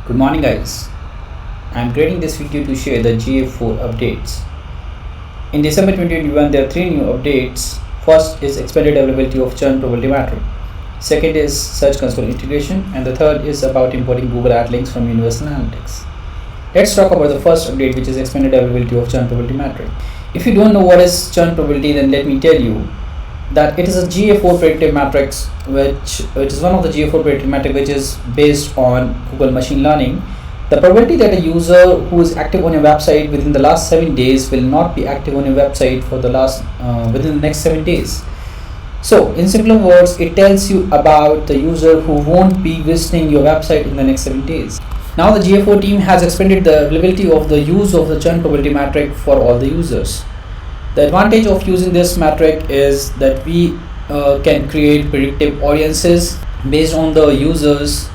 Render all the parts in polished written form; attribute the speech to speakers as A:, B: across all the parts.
A: Good morning guys. I'm creating this video to share the GA4 updates. In December 2021 there are three new updates. First is expanded availability of churn probability metric. Second is search console integration, and the third is about importing Google Ad links from Universal Analytics. Let's talk about the first update, which is expanded availability of churn probability metric. If you don't know what is churn probability, then let me tell you that it is a GA4 predictive matrix, which is one of the GA4 predictive matrix which is based on Google machine learning. The probability that a user who is active on your website within the last 7 days will not be active on your website for the within the next 7 days. So in simpler words, it tells you about the user who won't be visiting your website in the next 7 days. Now the GA4 team has expanded the availability of the use of the churn probability metric for all the users. The advantage of using this metric is that we can create predictive audiences based on the users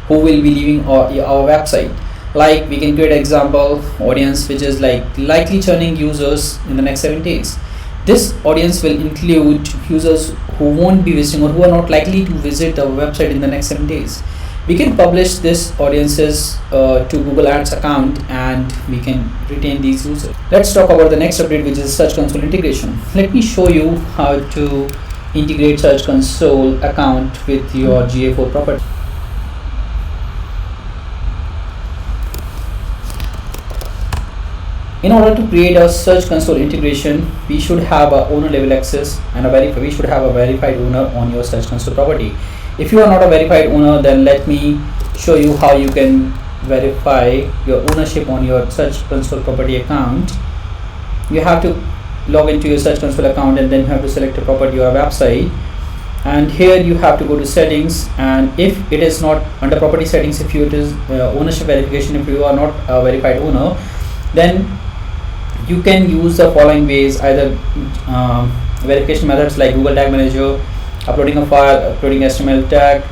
A: who will be leaving our website. Like we can create an example audience which is like likely churning users in the next 7 days. This audience will include users who won't be visiting or who are not likely to visit our website in the next 7 days. We can publish this audiences to Google Ads account, and we can retain these users. Let's talk about the next update, which is Search Console integration. Let me show you how to integrate Search Console account with your GA4 property. In order to create a Search Console integration, we should have a owner level access and we should have a verified owner on your Search Console property. If you are not a verified owner, then let me show you how you can verify your ownership on your Search Console property account. You have to log into your Search Console account, and then you have to select a property or a website, and here you have to go to settings, and if it is not under property settings, if it is ownership verification, if you are not a verified owner, then you can use the following ways: either verification methods like Google Tag Manager, uploading a file, uploading HTML tag,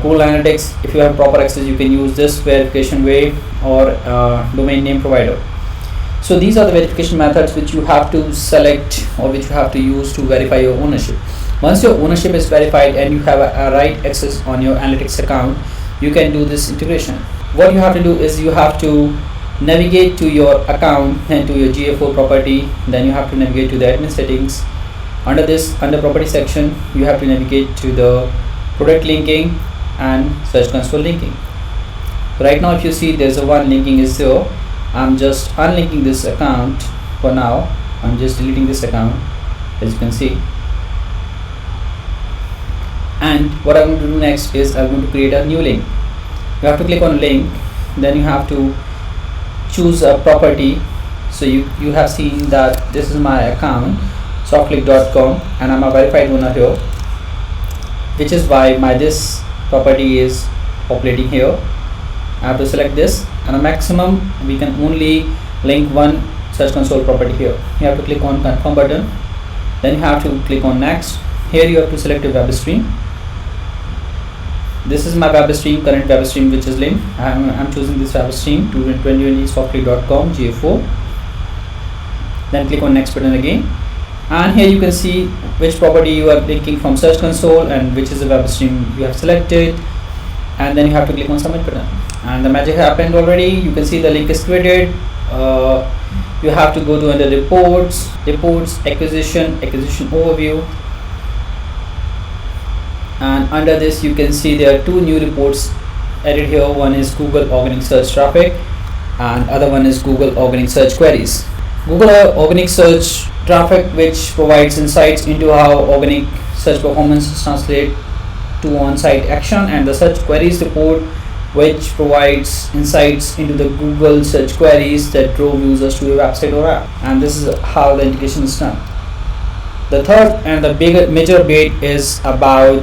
A: Google Analytics. If you have proper access, you can use this verification way, or domain name provider. So these are the verification methods which you have to select or which you have to use to verify your ownership. Once your ownership is verified and you have a right access on your analytics account, you can do this integration. What you have to do is you have to navigate to your account and to your GA4 property. Then you have to navigate to the admin settings. Under property section, you have to navigate to the product linking and Search Console linking. Right now, if you see, there's a one linking is there. I'm just unlinking this account for now. I'm just deleting this account, as you can see. And what I'm going to do next is I'm going to create a new link. You have to click on link, then you have to choose a property. So you have seen that this is my account, softcrylic.com, and I'm a verified owner here, which is why this property is populating here. I have to select this, and a maximum we can only link one Search Console property here. You have to click on confirm button, then you have to click on next. Here you have to select a web stream. This is my web stream, current web stream, which is linked. I'm choosing this web stream to 2020 softcrylic.com GA4. Then click on next button again, and here you can see which property you are linking from Search Console and which is the web stream you have selected, and then you have to click on submit button, and the magic happened already. You can see the link is created. You have to go to under reports, acquisition overview, and under this you can see there are two new reports added here. One is Google Organic Search Traffic, and other one is Google Organic Search Queries. Google Organic Search Traffic, which provides insights into how organic search performance translates to on-site action, and the Search Queries report, which provides insights into the Google search queries that drove users to your website or app. And this is how the integration is done. The third and the major update is about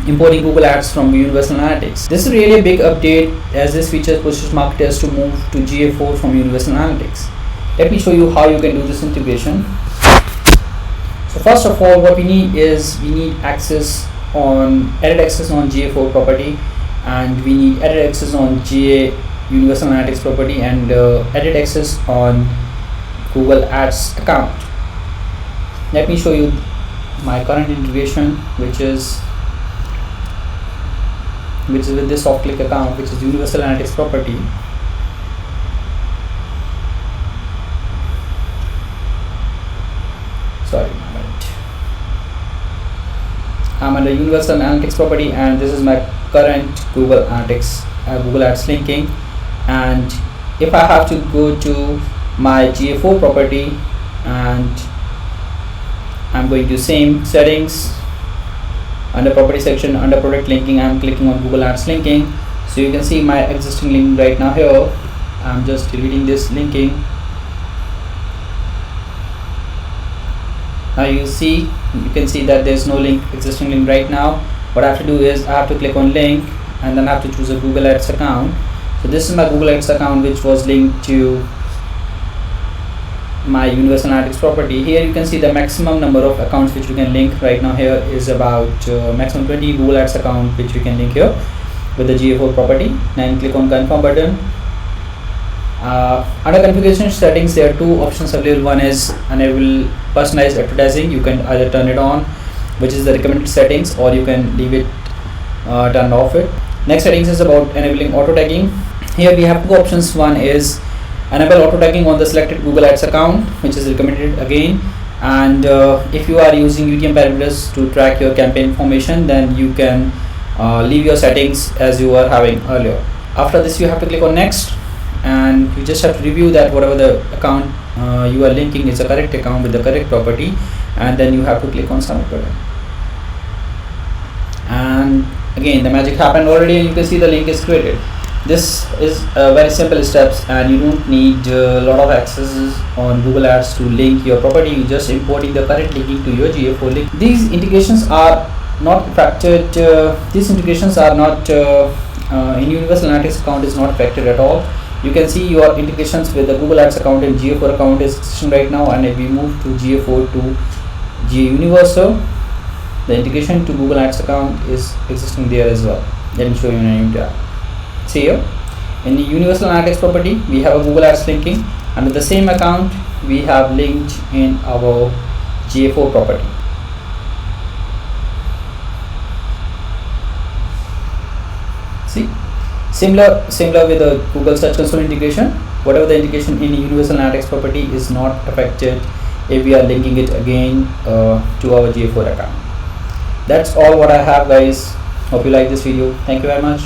A: importing Google Ads from Universal Analytics. This is really a big update, as this feature pushes marketers to move to GA4 from Universal Analytics. Let me show you how you can do this integration. So first of all, what we need is edit access on GA4 property, and we need edit access on GA Universal Analytics property, and edit access on Google Ads account. Let me show you my current integration, which is which is with this Softcrylic account, which is universal analytics property. Sorry, I'm under universal analytics property, and this is my current Google Analytics, Google Ads linking. And if I have to go to my GA4 property, and I'm going to same settings, under property section, under product linking, I'm clicking on Google Ads linking. So you can see my existing link right now here. I'm just deleting this linking. Now you can see that there's no existing link right now. What I have to do is I have to click on link, and then I have to choose a Google Ads account. So this is my Google Ads account, which was linked to my universal analytics property. Here you can see the maximum number of accounts which you can link right now here is about maximum 20 Google Ads account which you can link here with the GA4 property. Then click on confirm button. Under configuration settings, there are two options available. One is enable personalized advertising. You can either turn it on, which is the recommended settings, or you can leave it turned off it. Next settings is about enabling auto tagging. Here we have two options. One is enable auto tagging on the selected Google Ads account, which is recommended again. And if you are using UTM parameters to track your campaign information, then you can leave your settings as you were having earlier. After this, you have to click on next, and you just have to review that whatever the account you are linking is the correct account with the correct property, and then you have to click on submit button. And again, the magic happened already, and you can see the link is created. This is very simple steps, and you don't need a lot of accesses on Google Ads to link your property. You just importing the correct linking to your GA4 link. These integrations are not affected. These integrations are not in universal analytics account is not affected at all. You can see your integrations with the Google Ads account and GA4 account is existing right now, and if we move to GA4 to GA Universal, the integration to Google Ads account is existing there as well. Let me show you in a new tab. See here, in the universal analytics property, we have a Google Ads linking, and with the same account, we have linked in our GA4 property. See, similar with the Google Search Console integration. Whatever the integration in universal analytics property is not affected if we are linking it again to our GA4 account. That's all what I have, guys. Hope you like this video. Thank you very much.